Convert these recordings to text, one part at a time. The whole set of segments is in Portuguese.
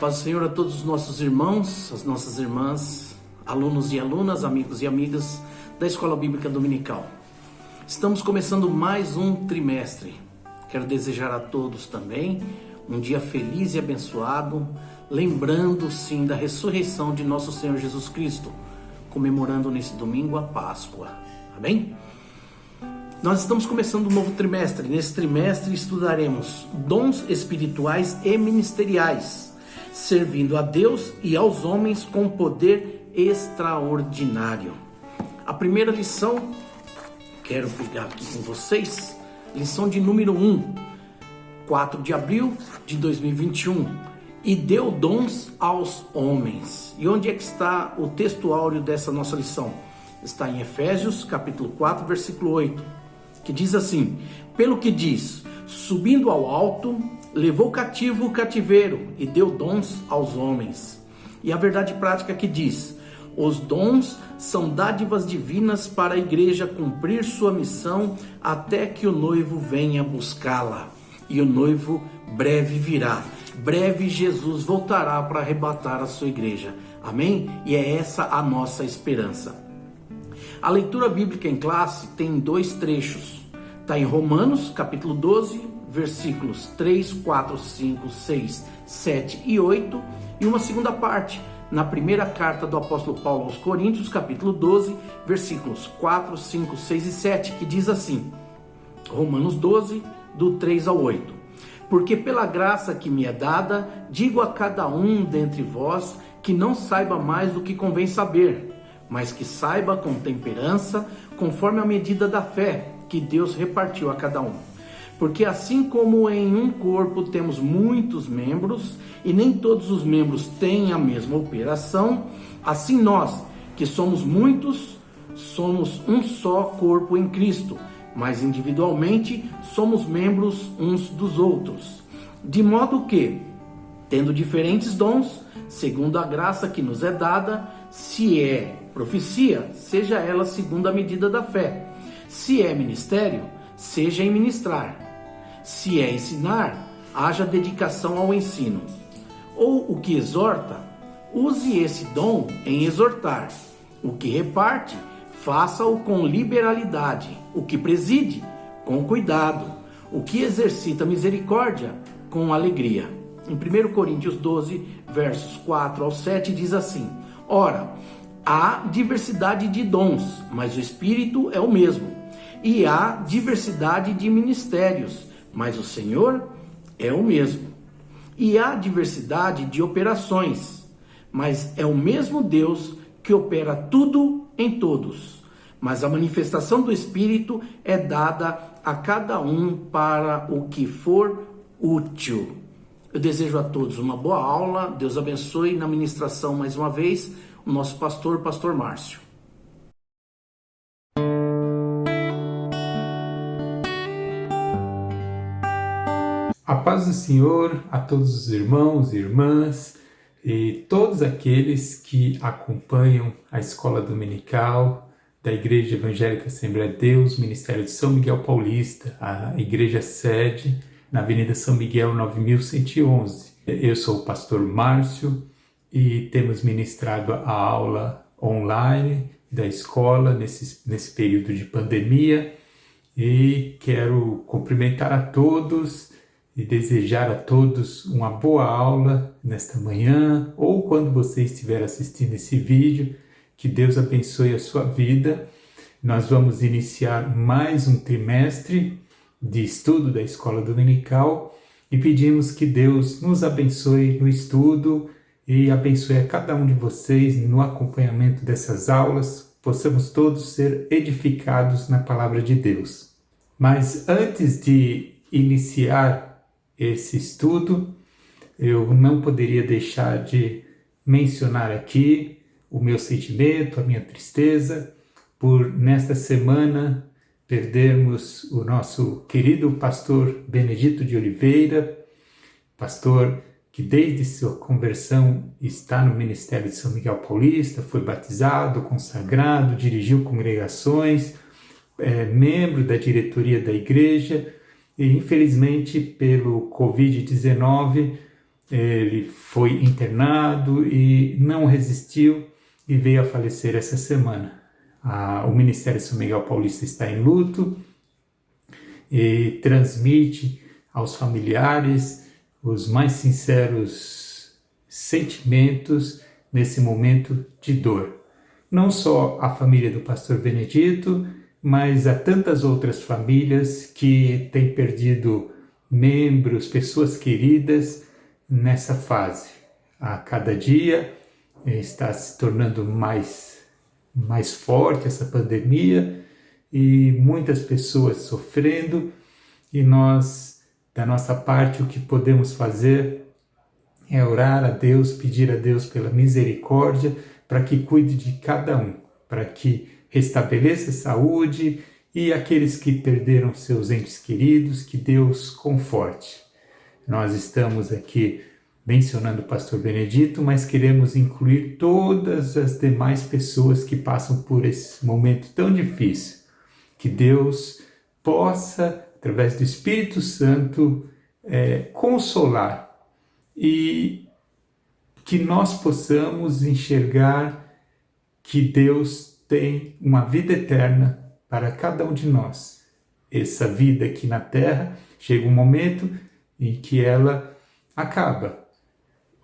Paz do Senhor a todos os nossos irmãos, as nossas irmãs, alunos e alunas, amigos e amigas da Escola Bíblica Dominical. Estamos começando mais um trimestre. Quero desejar a todos também um dia feliz e abençoado, lembrando sim da ressurreição de nosso Senhor Jesus Cristo, comemorando nesse domingo a Páscoa. Amém? Nós estamos começando um novo trimestre. Nesse trimestre estudaremos dons espirituais e ministeriais, servindo a Deus e aos homens com poder extraordinário. A primeira lição, quero pegar aqui com vocês, lição de número 1, 4 de abril de 2021. E deu dons aos homens. E onde é que está o texto áureo dessa nossa lição? Está em Efésios, capítulo 4, versículo 8, que diz assim: pelo que diz, subindo ao alto, levou cativo o cativeiro e deu dons aos homens. E a verdade prática que diz: os dons são dádivas divinas para a igreja cumprir sua missão até que o noivo venha buscá-la. E o noivo breve virá. Breve Jesus voltará para arrebatar a sua igreja. Amém? E é essa a nossa esperança. A leitura bíblica em classe tem dois trechos. Está em Romanos, capítulo 12, versículos 3, 4, 5, 6, 7 e 8. E uma segunda parte, na primeira carta do apóstolo Paulo aos Coríntios, capítulo 12, versículos 4, 5, 6 e 7, que diz assim, Romanos 12, do 3 ao 8. Porque pela graça que me é dada, digo a cada um dentre vós que não saiba mais do que convém saber, mas que saiba com temperança, conforme a medida da fé que Deus repartiu a cada um. Porque assim como em um corpo temos muitos membros, e nem todos os membros têm a mesma operação, assim nós, que somos muitos, somos um só corpo em Cristo, mas individualmente somos membros uns dos outros. De modo que, tendo diferentes dons, segundo a graça que nos é dada, se é profecia, seja ela segundo a medida da fé. Se é ministério, seja em ministrar. Se é ensinar, haja dedicação ao ensino. Ou o que exorta, use esse dom em exortar. O que reparte, faça-o com liberalidade. O que preside, com cuidado. O que exercita misericórdia, com alegria. Em 1 Coríntios 12, versos 4 ao 7, diz assim: ora, há diversidade de dons, mas o Espírito é o mesmo. E há diversidade de ministérios, mas o Senhor é o mesmo. E há diversidade de operações, mas é o mesmo Deus que opera tudo em todos. Mas a manifestação do Espírito é dada a cada um para o que for útil. Eu desejo a todos uma boa aula. Deus abençoe na ministração mais uma vez o nosso pastor, Pastor Márcio. A paz do Senhor a todos os irmãos e irmãs e todos aqueles que acompanham a Escola Dominical da Igreja Evangélica Assembleia de Deus, Ministério de São Miguel Paulista, a igreja sede na Avenida São Miguel 9111. Eu sou o pastor Márcio e temos ministrado a aula online da escola nesse período de pandemia e quero cumprimentar a todos e desejar a todos uma boa aula nesta manhã ou quando você estiver assistindo esse vídeo. Que Deus abençoe a sua vida. Nós vamos iniciar mais um trimestre de estudo da Escola Dominical e pedimos que Deus nos abençoe no estudo e abençoe a cada um de vocês no acompanhamento dessas aulas, possamos todos ser edificados na Palavra de Deus. Mas antes de iniciar esse estudo, eu não poderia deixar de mencionar aqui o meu sentimento, a minha tristeza, por nesta semana perdermos o nosso querido pastor Benedito de Oliveira, pastor que desde sua conversão está no Ministério de São Miguel Paulista, foi batizado, consagrado, dirigiu congregações, membro da diretoria da igreja e infelizmente pelo Covid-19 ele foi internado e não resistiu e veio a falecer essa semana. O Ministério São Miguel Paulista está em luto e transmite aos familiares os mais sinceros sentimentos nesse momento de dor. Não só a família do pastor Benedito, mas a tantas outras famílias que têm perdido membros, pessoas queridas nessa fase. A cada dia está se tornando mais forte essa pandemia e muitas pessoas sofrendo, e nós, da nossa parte, o que podemos fazer é orar a Deus, pedir a Deus pela misericórdia, para que cuide de cada um, para que restabeleça a saúde, e aqueles que perderam seus entes queridos, que Deus conforte. Nós estamos aqui mencionando o pastor Benedito, mas queremos incluir todas as demais pessoas que passam por esse momento tão difícil. Que Deus possa, através do Espírito Santo, consolar, e que nós possamos enxergar que Deus tem uma vida eterna para cada um de nós. Essa vida aqui na Terra chega um momento em que ela acaba,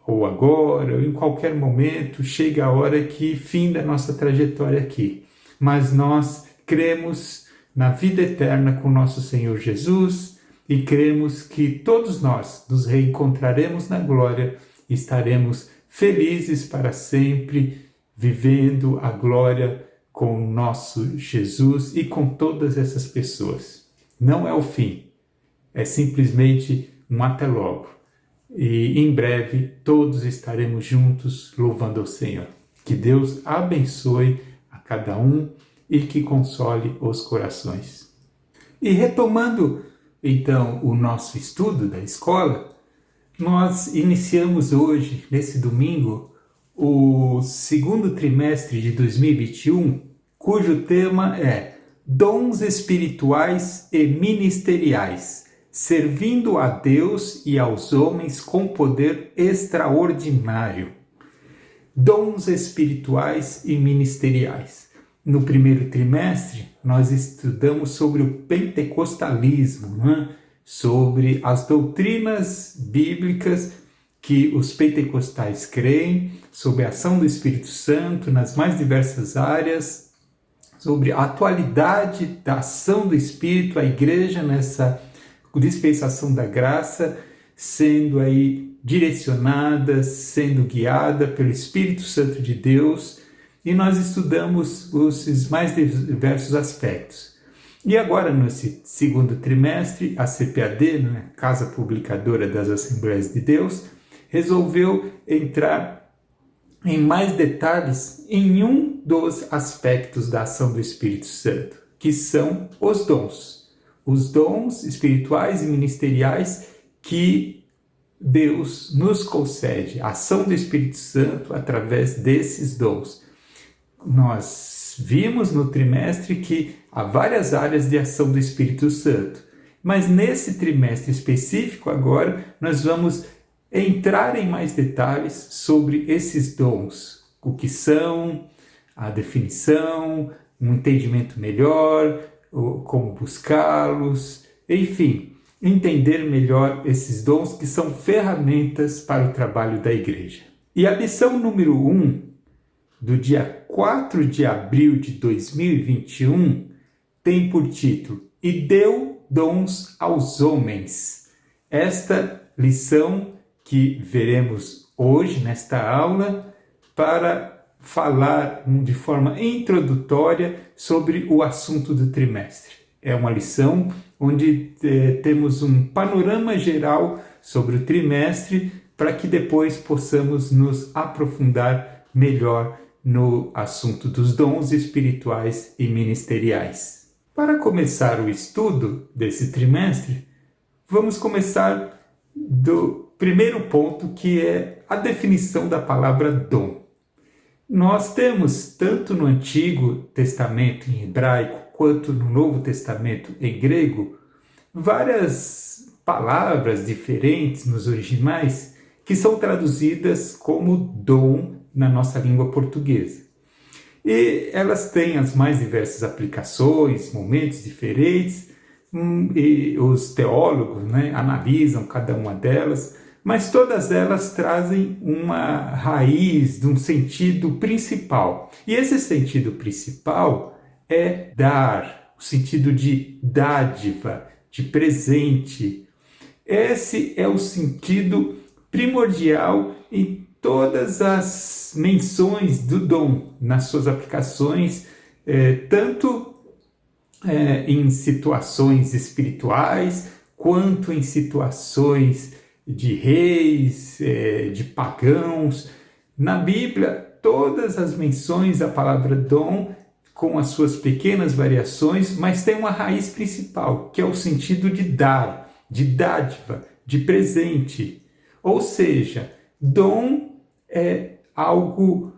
ou agora, ou em qualquer momento, chega a hora que finda a nossa trajetória aqui. Mas nós cremos na vida eterna com nosso Senhor Jesus e cremos que todos nós nos reencontraremos na glória e estaremos felizes para sempre, vivendo a glória com o nosso Jesus e com todas essas pessoas. Não é o fim, é simplesmente um até logo. E em breve todos estaremos juntos louvando ao Senhor. Que Deus abençoe a cada um e que console os corações. E retomando então o nosso estudo da escola, nós iniciamos hoje, nesse domingo, o segundo trimestre de 2021, cujo tema é Dons Espirituais e Ministeriais, servindo a Deus e aos homens com poder extraordinário. Dons espirituais e ministeriais. No primeiro trimestre, nós estudamos sobre o pentecostalismo, sobre as doutrinas bíblicas que os pentecostais creem, sobre a ação do Espírito Santo nas mais diversas áreas, sobre a atualidade da ação do Espírito, a igreja nessa dispensação da graça, sendo aí direcionada, sendo guiada pelo Espírito Santo de Deus, e nós estudamos os mais diversos aspectos. E agora, nesse segundo trimestre, a CPAD, Casa Publicadora das Assembleias de Deus, resolveu entrar em mais detalhes em um dos aspectos da ação do Espírito Santo, que são os dons. Os dons espirituais e ministeriais que Deus nos concede, a ação do Espírito Santo através desses dons. Nós vimos no trimestre que há várias áreas de ação do Espírito Santo, mas nesse trimestre específico agora nós vamos entrar em mais detalhes sobre esses dons, o que são, a definição, um entendimento melhor, como buscá-los, enfim, entender melhor esses dons que são ferramentas para o trabalho da igreja. E a lição número 1, do dia 4 de abril de 2021, tem por título E deu dons aos homens. Esta lição que veremos hoje nesta aula para falar de forma introdutória sobre o assunto do trimestre. É uma lição onde temos um panorama geral sobre o trimestre para que depois possamos nos aprofundar melhor no assunto dos dons espirituais e ministeriais. Para começar o estudo desse trimestre, vamos começar do primeiro ponto, que é a definição da palavra dom. Nós temos, tanto no Antigo Testamento em hebraico, quanto no Novo Testamento em grego, várias palavras diferentes nos originais que são traduzidas como dom na nossa língua portuguesa. E elas têm as mais diversas aplicações, momentos diferentes, e os teólogos, analisam cada uma delas, mas todas elas trazem uma raiz de um sentido principal. E esse sentido principal é dar, o sentido de dádiva, de presente. Esse é o sentido primordial em todas as menções do dom, nas suas aplicações, tanto em situações espirituais, quanto em situações de reis, de pagãos. Na Bíblia, todas as menções à palavra dom, com as suas pequenas variações, mas tem uma raiz principal, que é o sentido de dar, de dádiva, de presente. Ou seja, dom é algo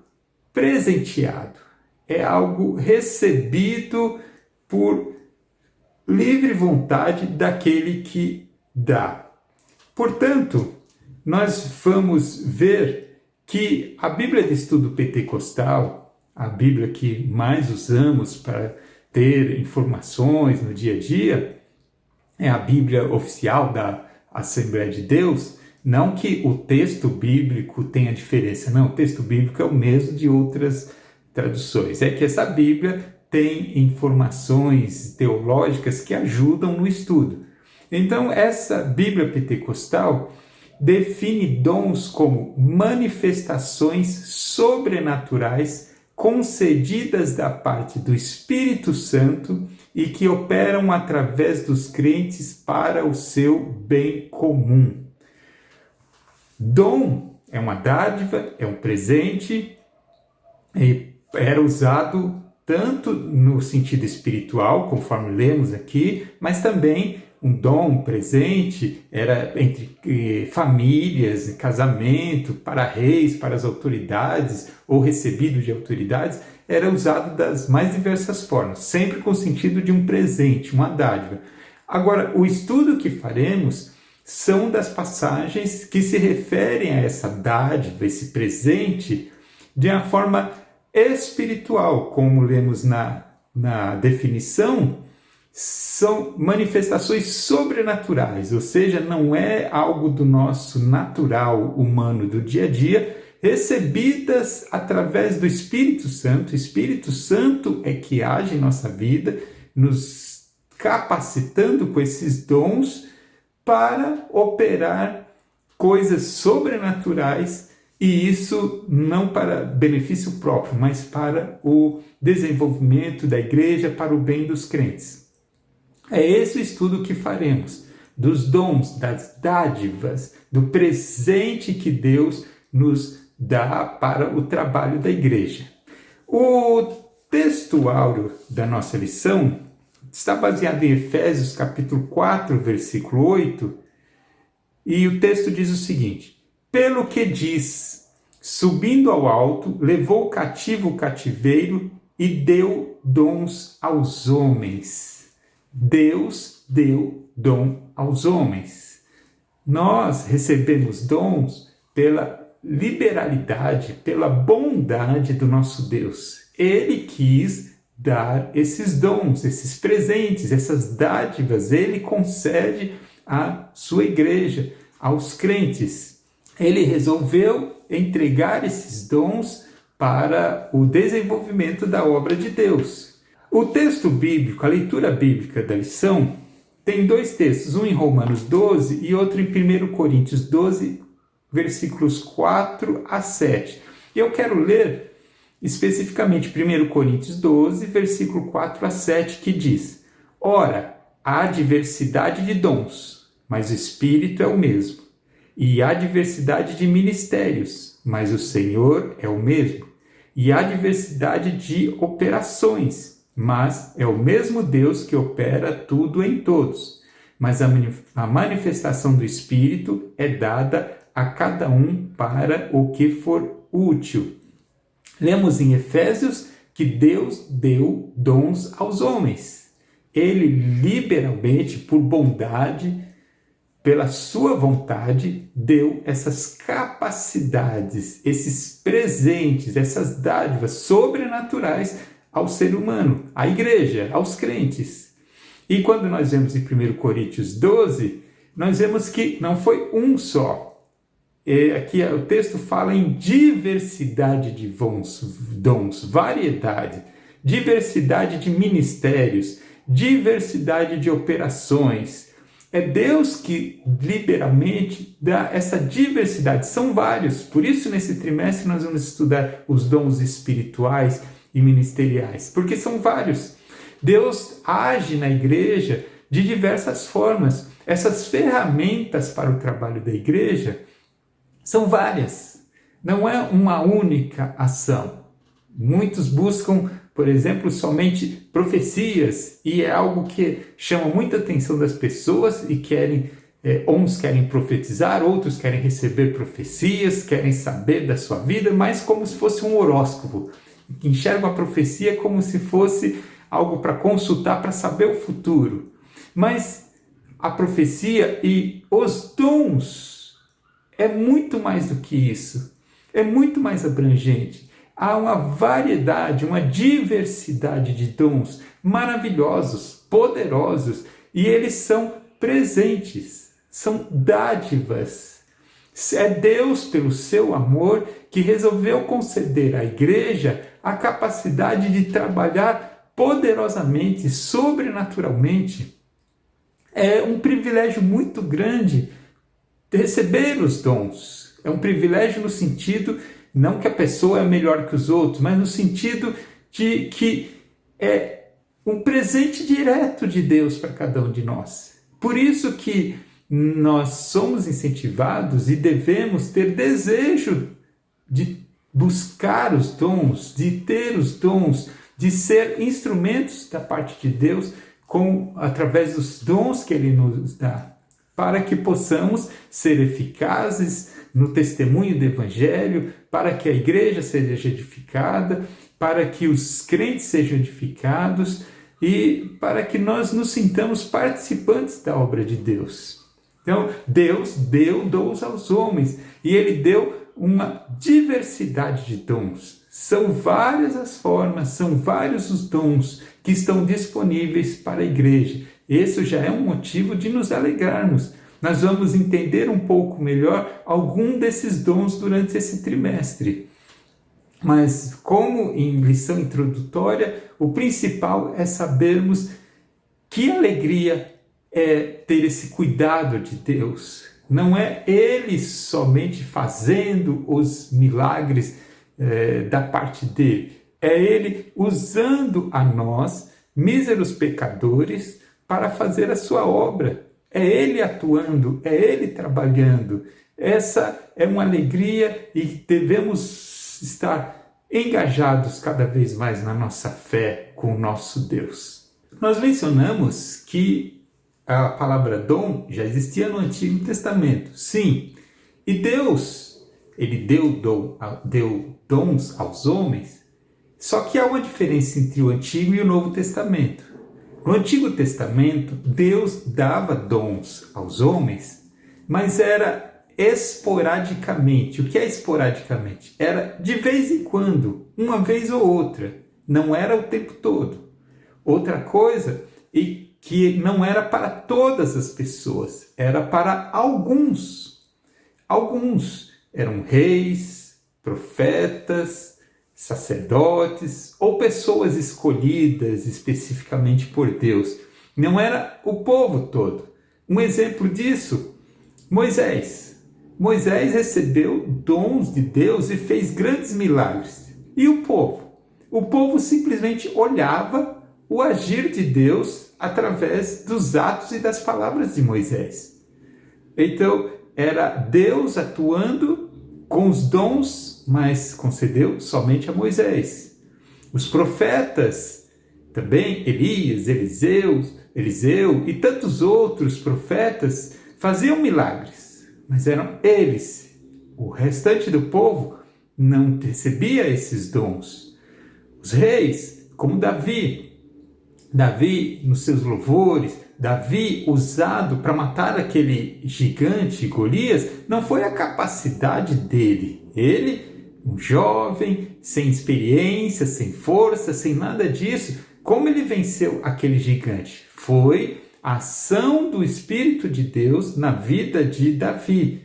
presenteado, é algo recebido por livre vontade daquele que dá. Portanto, nós vamos ver que a Bíblia de Estudo Pentecostal, a Bíblia que mais usamos para ter informações no dia a dia, é a Bíblia oficial da Assembleia de Deus. Não que o texto bíblico tenha diferença, não, o texto bíblico é o mesmo de outras traduções. É que essa Bíblia tem informações teológicas que ajudam no estudo. Então, essa Bíblia pentecostal define dons como manifestações sobrenaturais concedidas da parte do Espírito Santo e que operam através dos crentes para o seu bem comum. Dom é uma dádiva, é um presente, e era usado tanto no sentido espiritual, conforme lemos aqui, mas também um dom, um presente, era entre famílias, casamento, para reis, para as autoridades, ou recebido de autoridades, era usado das mais diversas formas, sempre com o sentido de um presente, uma dádiva. Agora, o estudo que faremos são das passagens que se referem a essa dádiva, esse presente, de uma forma espiritual, como lemos na definição, são manifestações sobrenaturais, ou seja, não é algo do nosso natural humano do dia a dia, recebidas através do Espírito Santo. O Espírito Santo é que age em nossa vida, nos capacitando com esses dons para operar coisas sobrenaturais, e isso não para benefício próprio, mas para o desenvolvimento da igreja, para o bem dos crentes. É esse o estudo que faremos, dos dons, das dádivas, do presente que Deus nos dá para o trabalho da igreja. O texto áureo da nossa lição está baseado em Efésios capítulo 4, versículo 8, e o texto diz o seguinte: pelo que diz, subindo ao alto, levou cativo o cativeiro e deu dons aos homens. Deus deu dom aos homens. Nós recebemos dons pela liberalidade, pela bondade do nosso Deus. Ele quis dar esses dons, esses presentes, essas dádivas. Ele concede à sua igreja, aos crentes. Ele resolveu entregar esses dons para o desenvolvimento da obra de Deus. O texto bíblico, a leitura bíblica da lição, tem dois textos, um em Romanos 12 e outro em 1 Coríntios 12, versículos 4 a 7. E eu quero ler especificamente 1 Coríntios 12, versículo 4 a 7, que diz: ora, há diversidade de dons, mas o Espírito é o mesmo. E há diversidade de ministérios, mas o Senhor é o mesmo. E há diversidade de operações, mas é o mesmo Deus que opera tudo em todos. Mas a manifestação do Espírito é dada a cada um para o que for útil. Lemos em Efésios que Deus deu dons aos homens. Ele liberalmente, por bondade, pela sua vontade, deu essas capacidades, esses presentes, essas dádivas sobrenaturais ao ser humano, à igreja, aos crentes. E quando nós vemos em 1 Coríntios 12, nós vemos que não foi um só. Aqui o texto fala em diversidade de dons, variedade, diversidade de ministérios, diversidade de operações. É Deus que liberalmente dá essa diversidade. São vários. Por isso, nesse trimestre, nós vamos estudar os dons espirituais e ministeriais. Porque são vários. Deus age na igreja de diversas formas. Essas ferramentas para o trabalho da igreja são várias. Não é uma única ação. Muitos buscam, por exemplo, somente profecias, e é algo que chama muita atenção das pessoas e uns querem profetizar, outros querem receber profecias, querem saber da sua vida, mas como se fosse um horóscopo. Enxergam a profecia como se fosse algo para consultar, para saber o futuro. Mas a profecia e os dons é muito mais do que isso, é muito mais abrangente. Há uma variedade, uma diversidade de dons maravilhosos, poderosos, e eles são presentes, são dádivas. É Deus, pelo seu amor, que resolveu conceder à igreja a capacidade de trabalhar poderosamente, sobrenaturalmente. É um privilégio muito grande receber os dons. É um privilégio no sentido, não que a pessoa é melhor que os outros, mas no sentido de que é um presente direto de Deus para cada um de nós. Por isso que nós somos incentivados e devemos ter desejo de buscar os dons, de ter os dons, de ser instrumentos da parte de Deus através dos dons que Ele nos dá, para que possamos ser eficazes no testemunho do Evangelho, para que a igreja seja edificada, para que os crentes sejam edificados e para que nós nos sintamos participantes da obra de Deus. Então, Deus deu dons aos homens e Ele deu uma diversidade de dons. São várias as formas, são vários os dons que estão disponíveis para a igreja. Esse já é um motivo de nos alegrarmos. Nós vamos entender um pouco melhor algum desses dons durante esse trimestre. Mas, como em lição introdutória, o principal é sabermos que alegria é ter esse cuidado de Deus. Não é Ele somente fazendo os milagres da parte dele. É Ele usando a nós, míseros pecadores, para fazer a sua obra. É Ele atuando, é Ele trabalhando. Essa é uma alegria e devemos estar engajados cada vez mais na nossa fé com o nosso Deus. Nós mencionamos que a palavra dom já existia no Antigo Testamento, sim. E Deus, Ele deu dons aos homens, só que há uma diferença entre o Antigo e o Novo Testamento. No Antigo Testamento, Deus dava dons aos homens, mas era esporadicamente. O que é esporadicamente? Era de vez em quando, uma vez ou outra. Não era o tempo todo. Outra coisa, e que não era para todas as pessoas, era para alguns. Alguns eram reis, profetas, sacerdotes ou pessoas escolhidas especificamente por Deus. Não era o povo todo. Um exemplo disso, Moisés. Moisés recebeu dons de Deus e fez grandes milagres. E o povo? O povo simplesmente olhava o agir de Deus através dos atos e das palavras de Moisés. Então, era Deus atuando com os dons, mas concedeu somente a Moisés. Os profetas, também Elias, Eliseu e tantos outros profetas faziam milagres, mas eram eles. O restante do povo não recebia esses dons. Os reis, como Davi, nos seus louvores, Davi usado para matar aquele gigante Golias não foi a capacidade dele. Ele, um jovem, sem experiência, sem força, sem nada disso, como ele venceu aquele gigante? Foi a ação do Espírito de Deus na vida de Davi.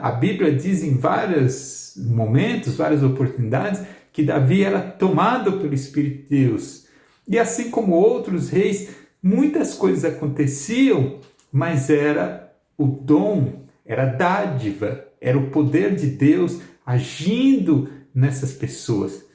A Bíblia diz em vários momentos, várias oportunidades, que Davi era tomado pelo Espírito de Deus. E assim como outros reis, muitas coisas aconteciam, mas era o dom, era a dádiva, era o poder de Deus agindo nessas pessoas.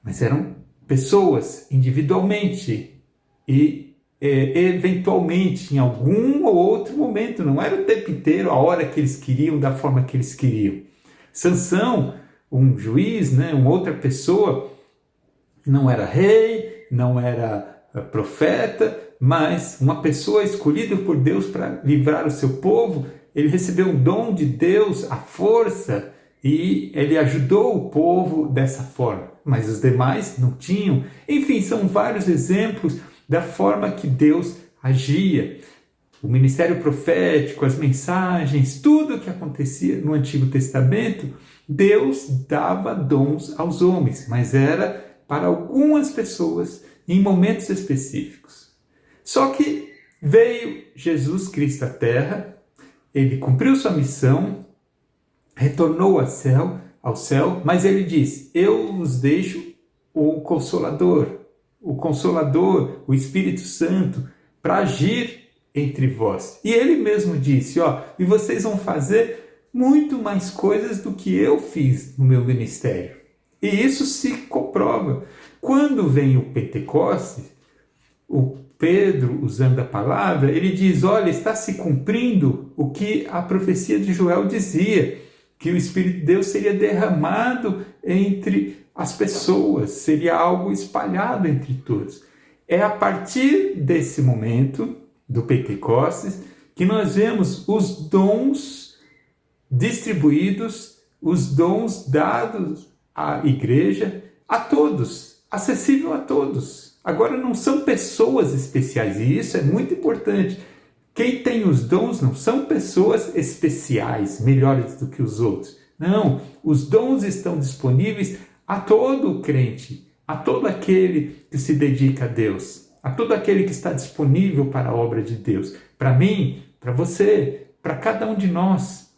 Mas eram pessoas individualmente e eventualmente, em algum ou outro momento, não era o tempo inteiro, a hora que eles queriam, da forma que eles queriam. Sansão, um juiz, uma outra pessoa, não era rei, não era profeta, mas uma pessoa escolhida por Deus para livrar o seu povo. Ele recebeu um dom de Deus, a força, e ele ajudou o povo dessa forma. Mas os demais não tinham. Enfim, são vários exemplos da forma que Deus agia. O ministério profético, as mensagens, tudo o que acontecia no Antigo Testamento, Deus dava dons aos homens, mas era para algumas pessoas em momentos específicos. Só que veio Jesus Cristo à Terra, ele cumpriu sua missão, retornou ao céu, mas ele diz: eu vos deixo o Consolador, o Espírito Santo, para agir entre vós. E ele mesmo disse: e vocês vão fazer muito mais coisas do que eu fiz no meu ministério. E isso se comprova. Quando vem o Pentecostes, o Pedro, usando a palavra, ele diz: olha, está se cumprindo o que a profecia de Joel dizia, que o Espírito de Deus seria derramado entre as pessoas, seria algo espalhado entre todos. É a partir desse momento, do Pentecostes, que nós vemos os dons distribuídos, os dons dados à igreja, a todos, acessível a todos. Agora não são pessoas especiais, e isso é muito importante. Quem tem os dons não são pessoas especiais, melhores do que os outros. Não, os dons estão disponíveis a todo crente, a todo aquele que se dedica a Deus, a todo aquele que está disponível para a obra de Deus. Para mim, para você, para cada um de nós.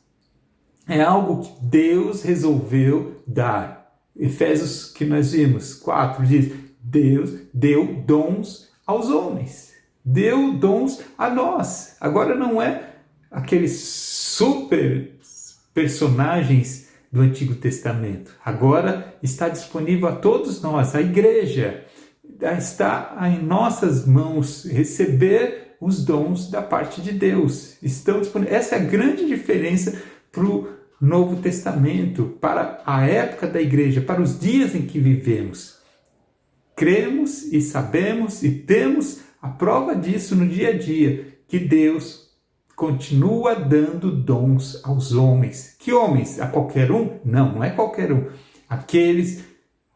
É algo que Deus resolveu dar. Efésios, que nós vimos, 4, diz: Deus deu dons aos homens. Deu dons a nós. Agora não é aqueles super personagens do Antigo Testamento. Agora está disponível a todos nós, a igreja. Está em nossas mãos receber os dons da parte de Deus. Estão disponíveis. Essa é a grande diferença para o Novo Testamento, para a época da igreja, para os dias em que vivemos. Cremos e sabemos e temos a prova disso no dia a dia, que Deus continua dando dons aos homens. Que homens? A qualquer um? Não, não é qualquer um. Aqueles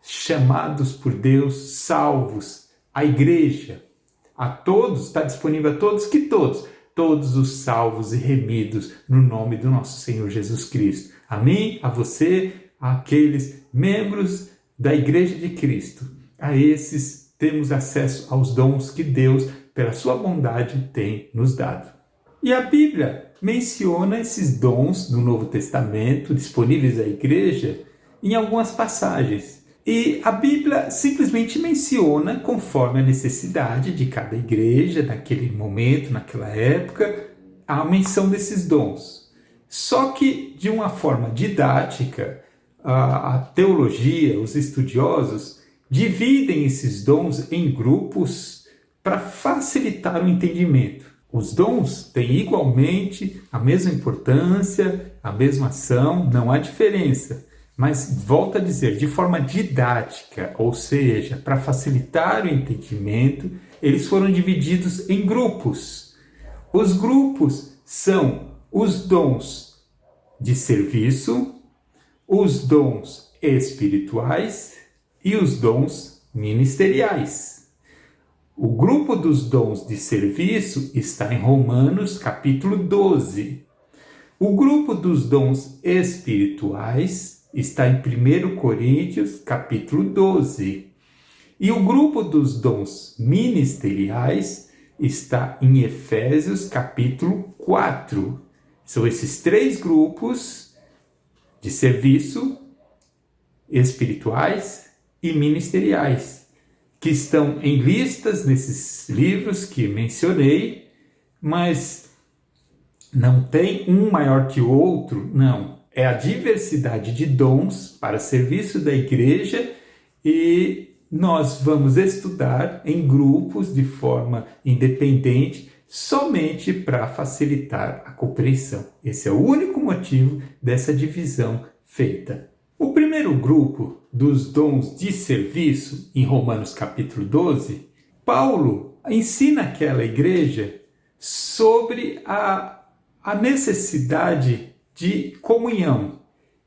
chamados por Deus, salvos, a igreja. A todos, está disponível a todos, que todos? Todos os salvos e remidos no nome do nosso Senhor Jesus Cristo. A mim, a você, àqueles membros da Igreja de Cristo. A esses temos acesso aos dons que Deus, pela sua bondade, tem nos dado. E a Bíblia menciona esses dons do Novo Testamento disponíveis à igreja em algumas passagens. E a Bíblia simplesmente menciona, conforme a necessidade de cada igreja, naquele momento, naquela época, a menção desses dons. Só que, de uma forma didática, a teologia, os estudiosos, dividem esses dons em grupos para facilitar o entendimento. Os dons têm igualmente a mesma importância, a mesma ação, não há diferença. Mas, volto a dizer, de forma didática, ou seja, para facilitar o entendimento, eles foram divididos em grupos. Os grupos são os dons de serviço, os dons espirituais e os dons ministeriais. O grupo dos dons de serviço está em Romanos capítulo 12. O grupo dos dons espirituais está em 1 Coríntios capítulo 12. E o grupo dos dons ministeriais está em Efésios capítulo 4. São esses 3 grupos de serviço espirituais e ministeriais, que estão em listas nesses livros que mencionei, mas não tem um maior que o outro, não. É a diversidade de dons para serviço da igreja e nós vamos estudar em grupos de forma independente, somente para facilitar a compreensão. Esse é o único motivo dessa divisão feita. O primeiro grupo dos dons de serviço, em Romanos capítulo 12, Paulo ensina aquela igreja sobre a necessidade de comunhão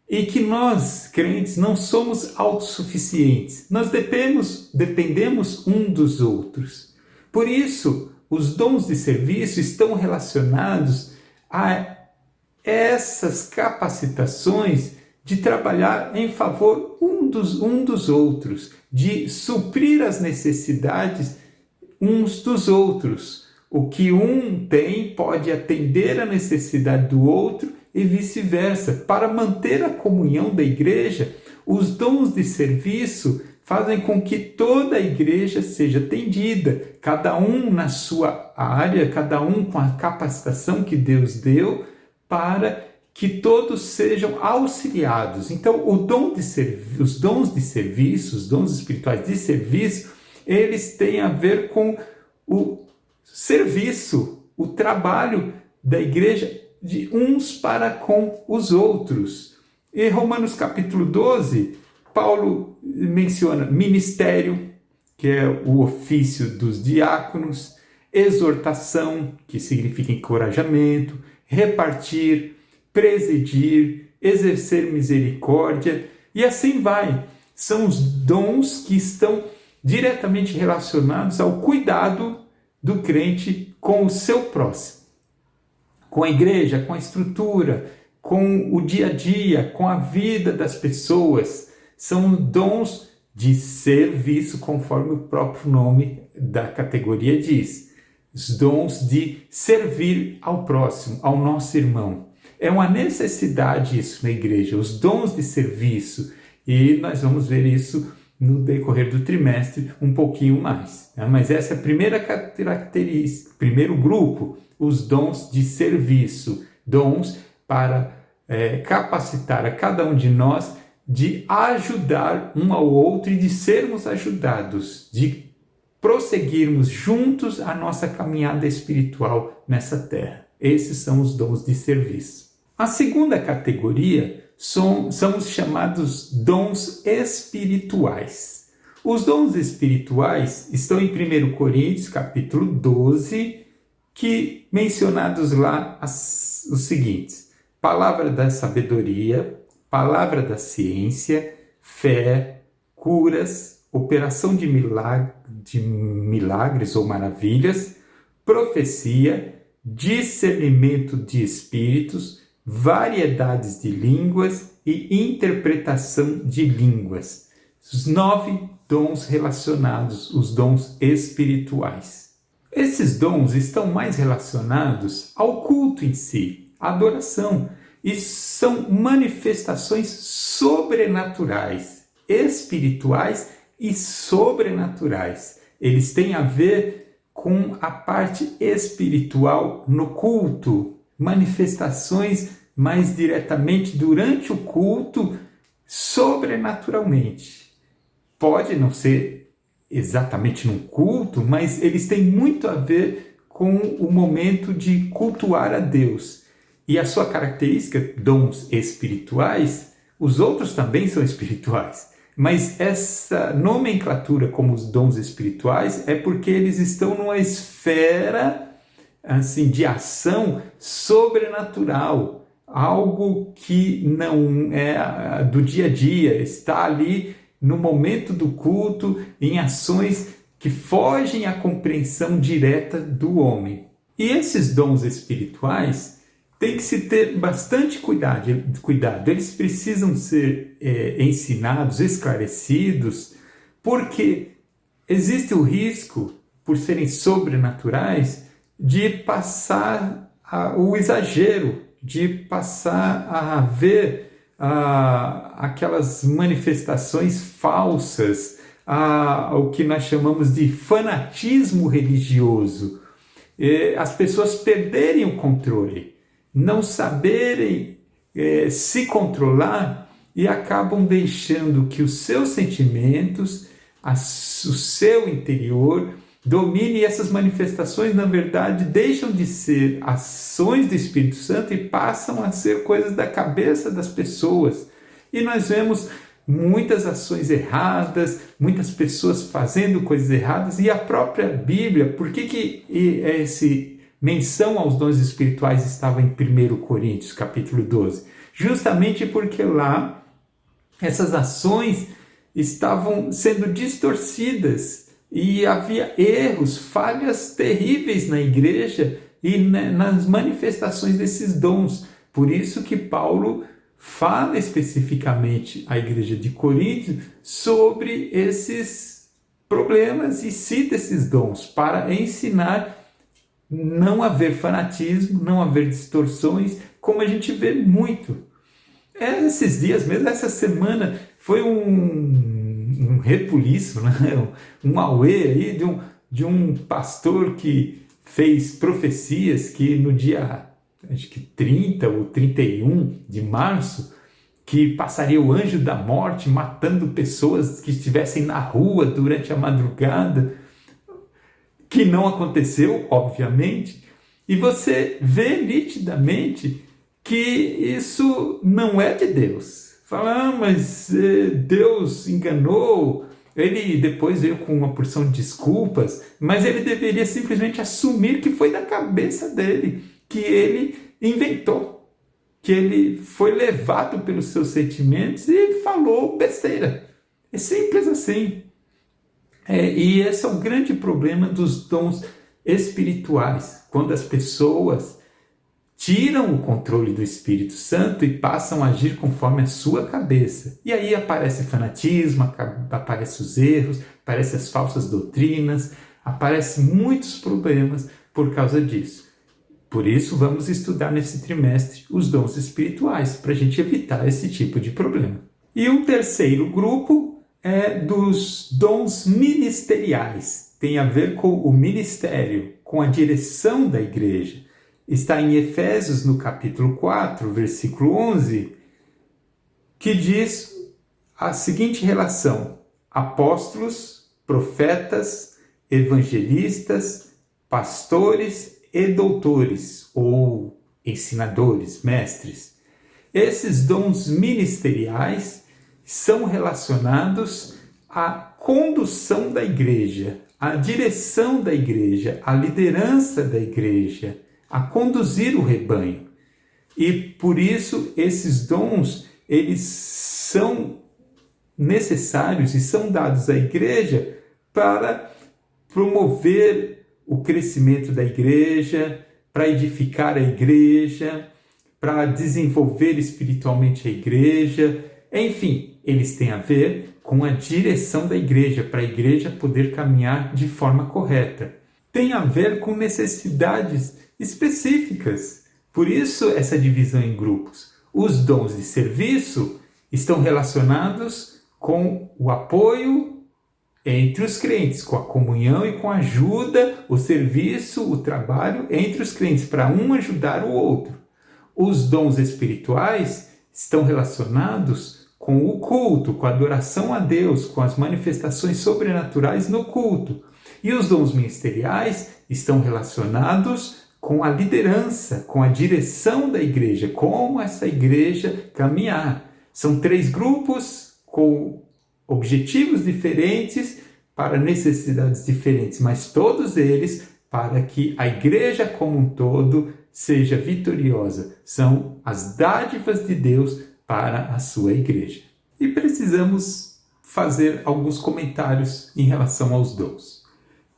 e que nós, crentes, não somos autossuficientes. Nós dependemos um dos outros. Por isso, os dons de serviço estão relacionados a essas capacitações de trabalhar em favor um dos outros, de suprir as necessidades uns dos outros. O que um tem pode atender a necessidade do outro e vice-versa. Para manter a comunhão da igreja, os dons de serviço fazem com que toda a igreja seja atendida, cada um na sua área, cada um com a capacitação que Deus deu, para que todos sejam auxiliados. Então, os dons de serviço, os dons espirituais de serviço, eles têm a ver com o serviço, o trabalho da igreja de uns para com os outros. Em Romanos capítulo 12, Paulo menciona ministério, que é o ofício dos diáconos, exortação, que significa encorajamento, repartir, presidir, exercer misericórdia, e assim vai. São os dons que estão diretamente relacionados ao cuidado do crente com o seu próximo, com a igreja, com a estrutura, com o dia a dia, com a vida das pessoas. São dons de serviço, conforme o próprio nome da categoria diz. Os dons de servir ao próximo, ao nosso irmão. É uma necessidade isso na igreja, os dons de serviço. E nós vamos ver isso no decorrer do trimestre um pouquinho mais. Mas essa é a primeira característica, primeiro grupo, os dons de serviço. Dons para capacitar a cada um de nós de ajudar um ao outro e de sermos ajudados, de prosseguirmos juntos a nossa caminhada espiritual nessa terra. Esses são os dons de serviço. A segunda categoria são os chamados dons espirituais. Os dons espirituais estão em 1 Coríntios, capítulo 12, que mencionados lá os seguintes: palavra da sabedoria, palavra da ciência, fé, curas, operação de milagres ou maravilhas, profecia, discernimento de espíritos, variedades de línguas e interpretação de línguas. Os 9 dons relacionados, os dons espirituais. Esses dons estão mais relacionados ao culto em si, à adoração, e são manifestações sobrenaturais, espirituais e sobrenaturais. Eles têm a ver com a parte espiritual no culto, manifestações mais diretamente durante o culto, sobrenaturalmente. Pode não ser exatamente num culto, mas eles têm muito a ver com o momento de cultuar a Deus. E a sua característica, dons espirituais, os outros também são espirituais. Mas essa nomenclatura como os dons espirituais é porque eles estão numa esfera assim, de ação sobrenatural, algo que não é do dia a dia, está ali no momento do culto, em ações que fogem à compreensão direta do homem. E esses dons espirituais têm que se ter bastante cuidado. Eles precisam ser ensinados, esclarecidos, porque existe o risco, por serem sobrenaturais, de passar o exagero, de passar a ver aquelas manifestações falsas, o que nós chamamos de fanatismo religioso. As pessoas perderem o controle, não saberem se controlar e acabam deixando que os seus sentimentos, o seu interior domine, e essas manifestações, na verdade, deixam de ser ações do Espírito Santo e passam a ser coisas da cabeça das pessoas. E nós vemos muitas ações erradas, muitas pessoas fazendo coisas erradas, e a própria Bíblia, por que essa menção aos dons espirituais estava em 1 Coríntios, capítulo 12? Justamente porque lá essas ações estavam sendo distorcidas e havia erros, falhas terríveis na igreja e nas manifestações desses dons. Por isso que Paulo fala especificamente à igreja de Corinto sobre esses problemas e cita esses dons para ensinar não haver fanatismo, não haver distorções, como a gente vê muito. Esses dias mesmo, essa semana, foi um rebuliço, né? Um auê aí de um pastor que fez profecias que no dia, acho que 30 ou 31 de março, que passaria o anjo da morte matando pessoas que estivessem na rua durante a madrugada, que não aconteceu, obviamente, e você vê nitidamente que isso não é de Deus. Fala, mas Deus enganou, ele depois veio com uma porção de desculpas, mas ele deveria simplesmente assumir que foi da cabeça dele, que ele inventou, que ele foi levado pelos seus sentimentos e falou besteira. É simples assim. E esse é o grande problema dos dons espirituais, quando as pessoas tiram o controle do Espírito Santo e passam a agir conforme a sua cabeça. E aí aparece fanatismo, aparecem os erros, aparecem as falsas doutrinas, aparecem muitos problemas por causa disso. Por isso vamos estudar nesse trimestre os dons espirituais, para a gente evitar esse tipo de problema. E um terceiro grupo é dos dons ministeriais. Tem a ver com o ministério, com a direção da igreja. Está em Efésios, no capítulo 4, versículo 11, que diz a seguinte relação: apóstolos, profetas, evangelistas, pastores e doutores, ou ensinadores, mestres. Esses dons ministeriais são relacionados à condução da igreja, à direção da igreja, à liderança da igreja, a conduzir o rebanho. E por isso esses dons, eles são necessários e são dados à igreja para promover o crescimento da igreja, para edificar a igreja, para desenvolver espiritualmente a igreja. Enfim, eles têm a ver com a direção da igreja, para a igreja poder caminhar de forma correta. Tem a ver com necessidades específicas. Por isso essa divisão em grupos. Os dons de serviço estão relacionados com o apoio entre os crentes, com a comunhão e com a ajuda, o serviço, o trabalho entre os crentes, para um ajudar o outro. Os dons espirituais estão relacionados com o culto, com a adoração a Deus, com as manifestações sobrenaturais no culto. E os dons ministeriais estão relacionados com a liderança, com a direção da igreja, como essa igreja caminhar. São 3 grupos com objetivos diferentes para necessidades diferentes, mas todos eles para que a igreja como um todo seja vitoriosa. São as dádivas de Deus para a sua igreja. E precisamos fazer alguns comentários em relação aos dons.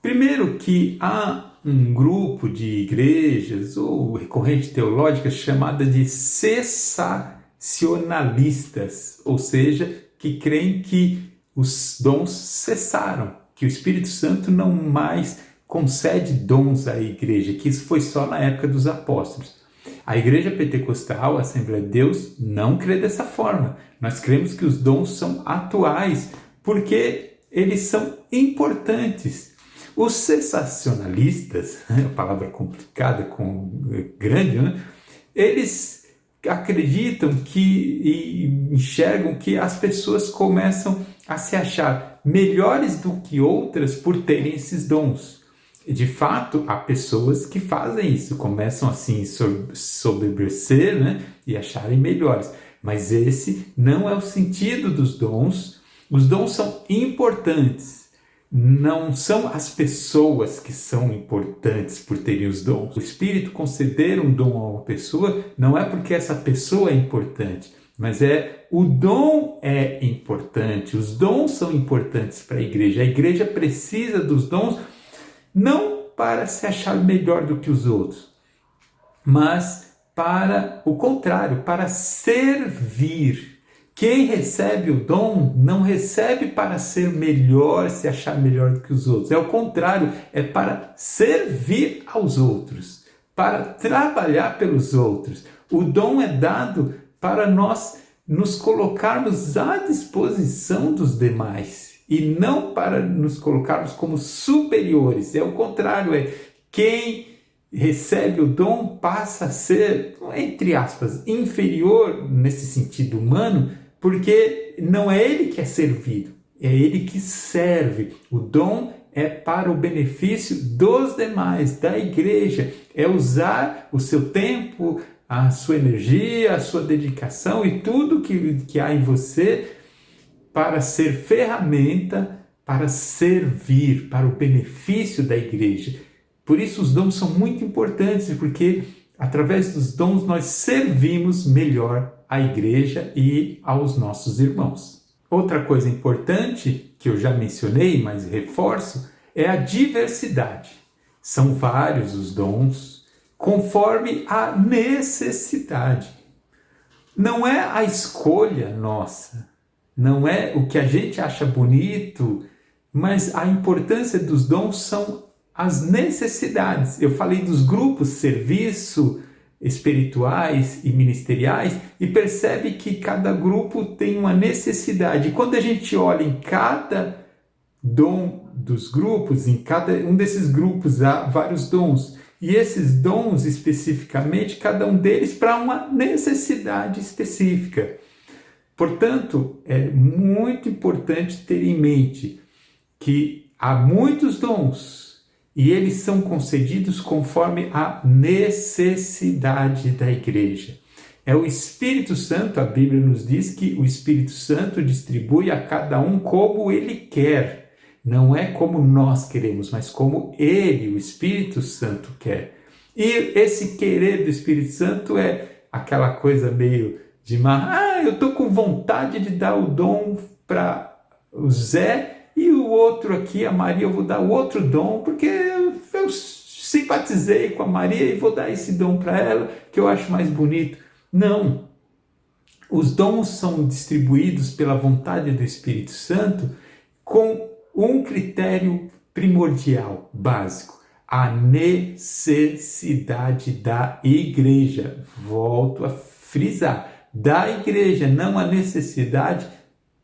Primeiro que há um grupo de igrejas ou corrente teológica chamada de cessacionalistas, ou seja, que creem que os dons cessaram, que o Espírito Santo não mais concede dons à igreja, que isso foi só na época dos apóstolos. A Igreja Pentecostal, a Assembleia de Deus, não crê dessa forma. Nós cremos que os dons são atuais, porque eles são importantes. Os cessacionalistas, a palavra complicada, grande, né? Eles acreditam e enxergam que as pessoas começam a se achar melhores do que outras por terem esses dons. De fato, há pessoas que fazem isso, começam assim a soberbecer, né, e acharem melhores. Mas esse não é o sentido dos dons. Os dons são importantes. Não são as pessoas que são importantes por terem os dons. O Espírito conceder um dom a uma pessoa não é porque essa pessoa é importante, mas o dom é importante. Os dons são importantes para a igreja. A igreja precisa dos dons não para se achar melhor do que os outros, mas para o contrário, para servir. Quem recebe o dom não recebe para ser melhor, se achar melhor do que os outros. É o contrário, é para servir aos outros, para trabalhar pelos outros. O dom é dado para nós nos colocarmos à disposição dos demais e não para nos colocarmos como superiores. É o contrário, quem recebe o dom passa a ser, entre aspas, inferior nesse sentido humano, porque não é ele que é servido, é ele que serve. O dom é para o benefício dos demais, da igreja. É usar o seu tempo, a sua energia, a sua dedicação e tudo que há em você para ser ferramenta, para servir, para o benefício da igreja. Por isso os dons são muito importantes, porque através dos dons nós servimos melhor a igreja e aos nossos irmãos. Outra coisa importante, que eu já mencionei, mas reforço, é a diversidade. São vários os dons, conforme a necessidade. Não é a escolha nossa, não é o que a gente acha bonito, mas a importância dos dons são as necessidades. Eu falei dos grupos serviço, espirituais e ministeriais, e percebe que cada grupo tem uma necessidade. E quando a gente olha em cada dom dos grupos, em cada um desses grupos há vários dons, e esses dons especificamente, cada um deles para uma necessidade específica. Portanto, é muito importante ter em mente que há muitos dons e eles são concedidos conforme a necessidade da igreja. É o Espírito Santo, a Bíblia nos diz que o Espírito Santo distribui a cada um como ele quer. Não é como nós queremos, mas como ele, o Espírito Santo, quer. E esse querer do Espírito Santo é aquela coisa meio de eu estou com vontade de dar o dom para o Zé e o outro aqui, a Maria, eu vou dar o outro dom, porque eu simpatizei com a Maria e vou dar esse dom para ela, que eu acho mais bonito. Não. Os dons são distribuídos pela vontade do Espírito Santo com um critério primordial, básico: a necessidade da igreja. Volto a frisar, da igreja, não a necessidade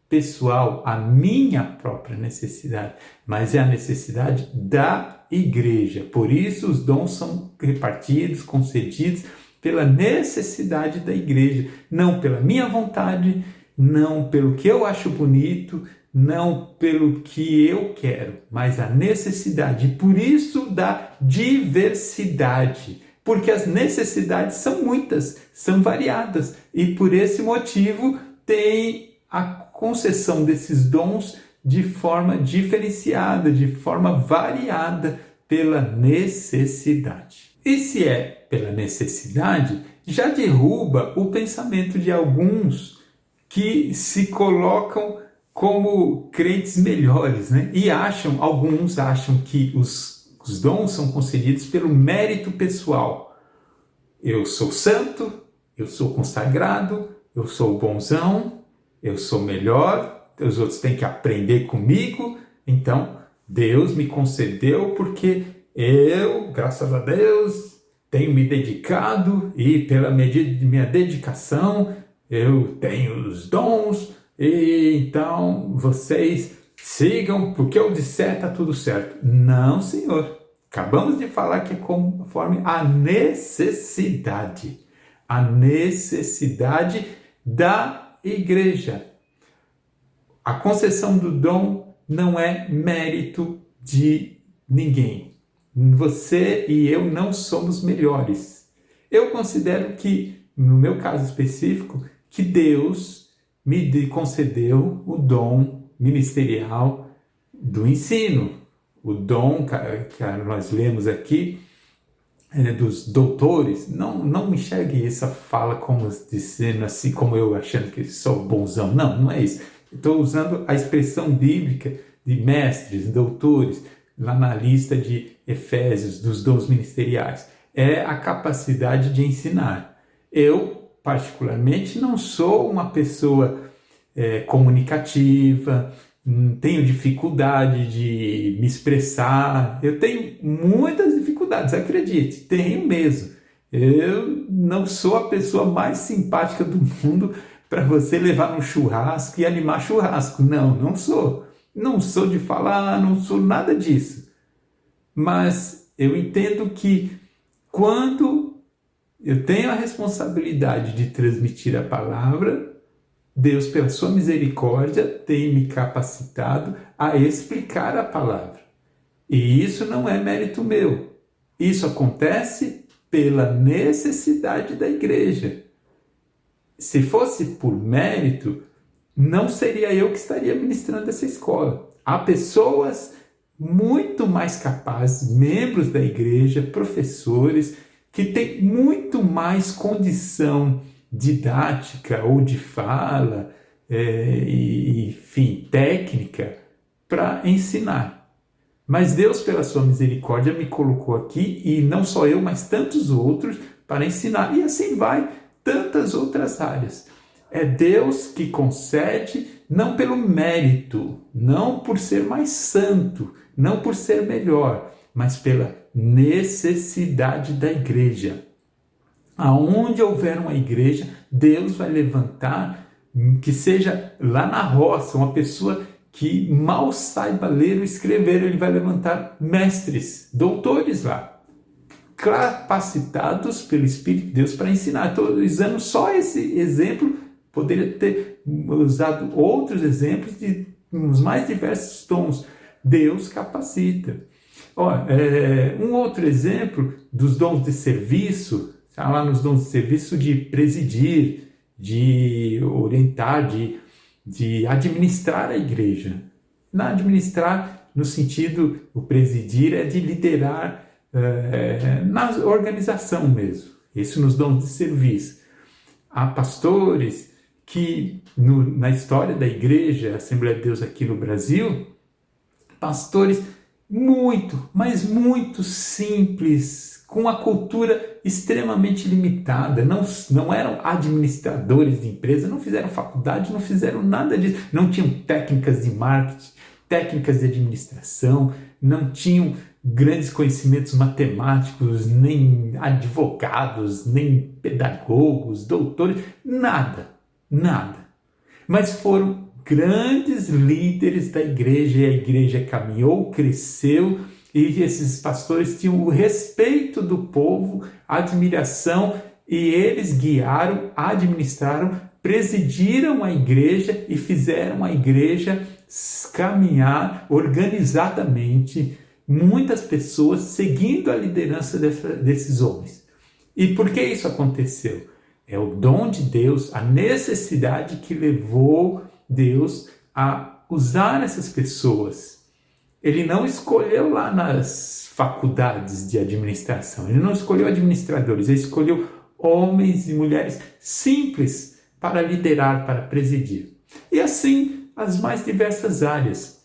pessoal, a minha própria necessidade, mas é a necessidade da igreja. Por isso os dons são repartidos, concedidos pela necessidade da igreja, não pela minha vontade, não pelo que eu acho bonito, não pelo que eu quero, mas a necessidade. E por isso da diversidade, porque as necessidades são muitas, são variadas, e por esse motivo tem a concessão desses dons de forma diferenciada, de forma variada, pela necessidade. E se é pela necessidade, já derruba o pensamento de alguns que se colocam como crentes melhores, né? E alguns acham que os dons são concedidos pelo mérito pessoal. Eu sou santo, eu sou consagrado, eu sou bonzão, eu sou melhor, os outros têm que aprender comigo, então Deus me concedeu porque eu, graças a Deus, tenho me dedicado e pela minha dedicação eu tenho os dons e então vocês sigam porque eu disser está tudo certo. Não, senhor. Acabamos de falar que é conforme a necessidade da igreja. A concessão do dom não é mérito de ninguém. Você e eu não somos melhores. Eu considero que, no meu caso específico, que Deus me concedeu o dom ministerial do ensino. O dom que nós lemos aqui dos doutores. Não enxergue essa fala como dizendo assim, como eu achando que sou bonzão. Não é isso. Estou usando a expressão bíblica de mestres, doutores, lá na lista de Efésios, dos dons ministeriais. É a capacidade de ensinar. Eu, particularmente, não sou uma pessoa comunicativa, tenho dificuldade de me expressar. Eu tenho muitas dificuldades, acredite, tenho mesmo. Eu não sou a pessoa mais simpática do mundo para você levar num churrasco e animar churrasco. Não sou. Não sou de falar, não sou nada disso. Mas eu entendo que quando eu tenho a responsabilidade de transmitir a palavra, Deus, pela sua misericórdia, tem me capacitado a explicar a palavra. E isso não é mérito meu. Isso acontece pela necessidade da igreja. Se fosse por mérito, não seria eu que estaria ministrando essa escola. Há pessoas muito mais capazes, membros da igreja, professores, que têm muito mais condição didática ou de fala, enfim, técnica, para ensinar. Mas Deus, pela sua misericórdia, me colocou aqui, e não só eu, mas tantos outros, para ensinar. E assim vai, tantas outras áreas. É Deus que concede, não pelo mérito, não por ser mais santo, não por ser melhor, mas pela necessidade da igreja. Aonde houver uma igreja, Deus vai levantar, que seja lá na roça, uma pessoa que mal saiba ler ou escrever, ele vai levantar mestres, doutores lá, capacitados pelo Espírito de Deus para ensinar. Estou usando só esse exemplo, poderia ter usado outros exemplos de uns mais diversos tons. Deus capacita. Um outro exemplo dos dons de serviço, está lá nos dons de serviço de presidir, de orientar, de administrar a igreja. Não administrar no sentido, o presidir é de liderar na organização mesmo. Isso nos dons de serviço. Há pastores que, na história da igreja, Assembleia de Deus aqui no Brasil, pastores muito, mas muito simples, com uma cultura extremamente limitada, não eram administradores de empresa, não fizeram faculdade, não fizeram nada disso, não tinham técnicas de marketing, técnicas de administração, não tinham grandes conhecimentos matemáticos, nem advogados, nem pedagogos, doutores, nada. Mas foram grandes líderes da igreja, e a igreja caminhou, cresceu, e esses pastores tinham o respeito do povo, a admiração, e eles guiaram, administraram, presidiram a igreja e fizeram a igreja caminhar organizadamente, muitas pessoas seguindo a liderança desses homens. E por que isso aconteceu? É o dom de Deus, a necessidade que levou Deus a usar essas pessoas. Ele não escolheu lá nas faculdades de administração, ele não escolheu administradores, ele escolheu homens e mulheres simples para liderar, para presidir. E assim as mais diversas áreas.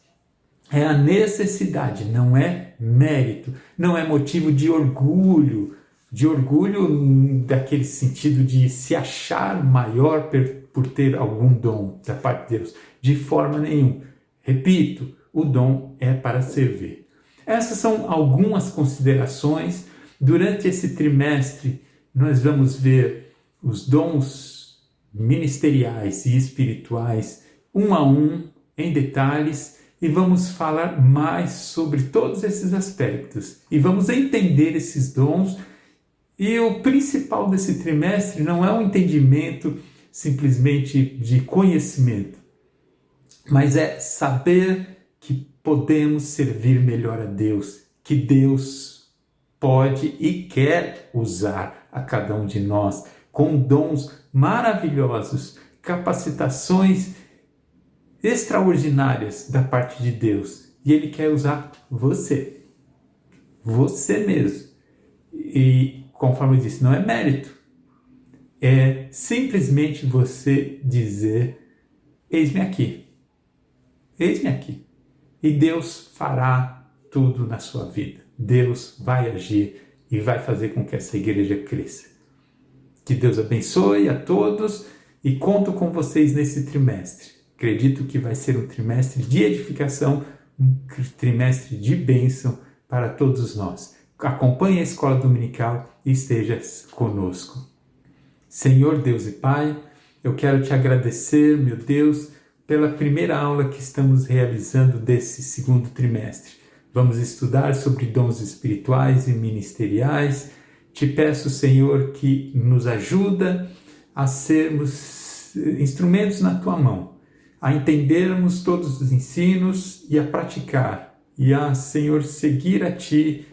É a necessidade, não é mérito, não é motivo de orgulho daquele sentido de se achar maior por ter algum dom da parte de Deus, de forma nenhuma. Repito, o dom é para servir. Essas são algumas considerações. Durante esse trimestre, nós vamos ver os dons ministeriais e espirituais, um a um, em detalhes, e vamos falar mais sobre todos esses aspectos. E vamos entender esses dons. E o principal desse trimestre não é um entendimento simplesmente de conhecimento, mas é saber que podemos servir melhor a Deus, que Deus pode e quer usar a cada um de nós com dons maravilhosos, capacitações extraordinárias da parte de Deus. E Ele quer usar você mesmo. E, conforme eu disse, não é mérito. É simplesmente você dizer, eis-me aqui. Eis-me aqui. E Deus fará tudo na sua vida. Deus vai agir e vai fazer com que essa igreja cresça. Que Deus abençoe a todos e conto com vocês nesse trimestre. Acredito que vai ser um trimestre de edificação, um trimestre de bênção para todos nós. Acompanhe a escola dominical e esteja conosco. Senhor Deus e Pai, eu quero te agradecer, meu Deus, pela primeira aula que estamos realizando desse segundo trimestre. Vamos estudar sobre dons espirituais e ministeriais. Te peço, Senhor, que nos ajuda a sermos instrumentos na Tua mão, a entendermos todos os ensinos e a praticar, e a, Senhor, seguir a Ti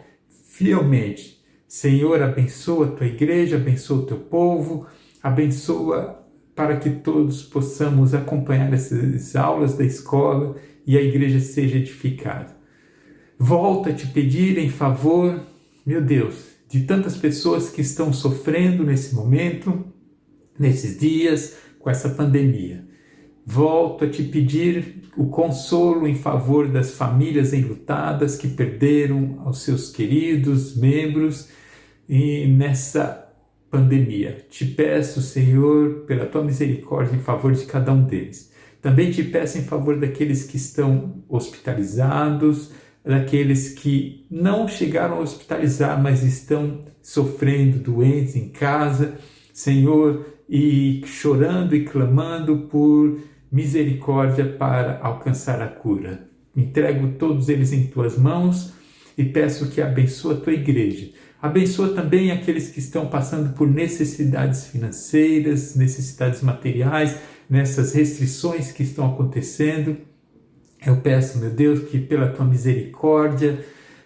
fielmente. Senhor, abençoa a Tua igreja, abençoa o Teu povo, abençoa para que todos possamos acompanhar essas aulas da escola e a igreja seja edificada. Volto a te pedir em favor, meu Deus, de tantas pessoas que estão sofrendo nesse momento, nesses dias, com essa pandemia. Volto a te pedir o consolo em favor das famílias enlutadas que perderam aos seus queridos membros e nessa pandemia. Te peço, Senhor, pela Tua misericórdia em favor de cada um deles. Também te peço em favor daqueles que estão hospitalizados, daqueles que não chegaram a hospitalizar, mas estão sofrendo, doentes em casa, Senhor, e chorando e clamando por misericórdia para alcançar a cura. Entrego todos eles em Tuas mãos e peço que abençoe a Tua igreja. Abençoa também aqueles que estão passando por necessidades financeiras, necessidades materiais, nessas restrições que estão acontecendo. Eu peço, meu Deus, que pela Tua misericórdia,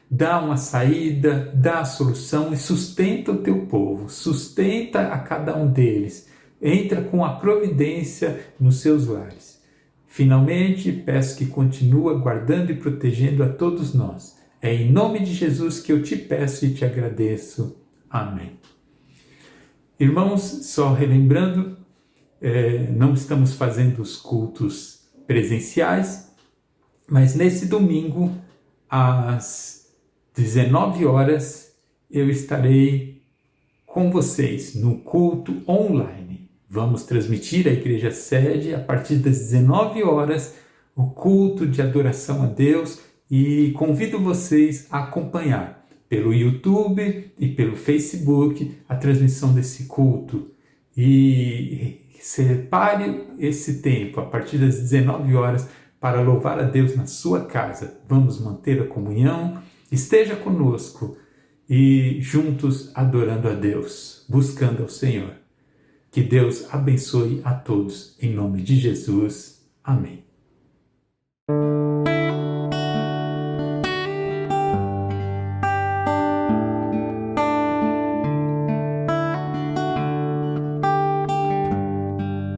dá uma saída, dá a solução e sustenta o Teu povo, sustenta a cada um deles. Entra com a providência nos seus lares. Finalmente, peço que continue guardando e protegendo a todos nós. É em nome de Jesus que eu te peço e te agradeço. Amém. Irmãos, só relembrando, não estamos fazendo os cultos presenciais, mas nesse domingo, às 19 horas, eu estarei com vocês no culto online. Vamos transmitir a igreja sede a partir das 19 horas, o culto de adoração a Deus, e convido vocês a acompanhar pelo YouTube e pelo Facebook a transmissão desse culto. E separe esse tempo a partir das 19 horas para louvar a Deus na sua casa. Vamos manter a comunhão, esteja conosco e juntos adorando a Deus, buscando ao Senhor. Que Deus abençoe a todos, em nome de Jesus. Amém.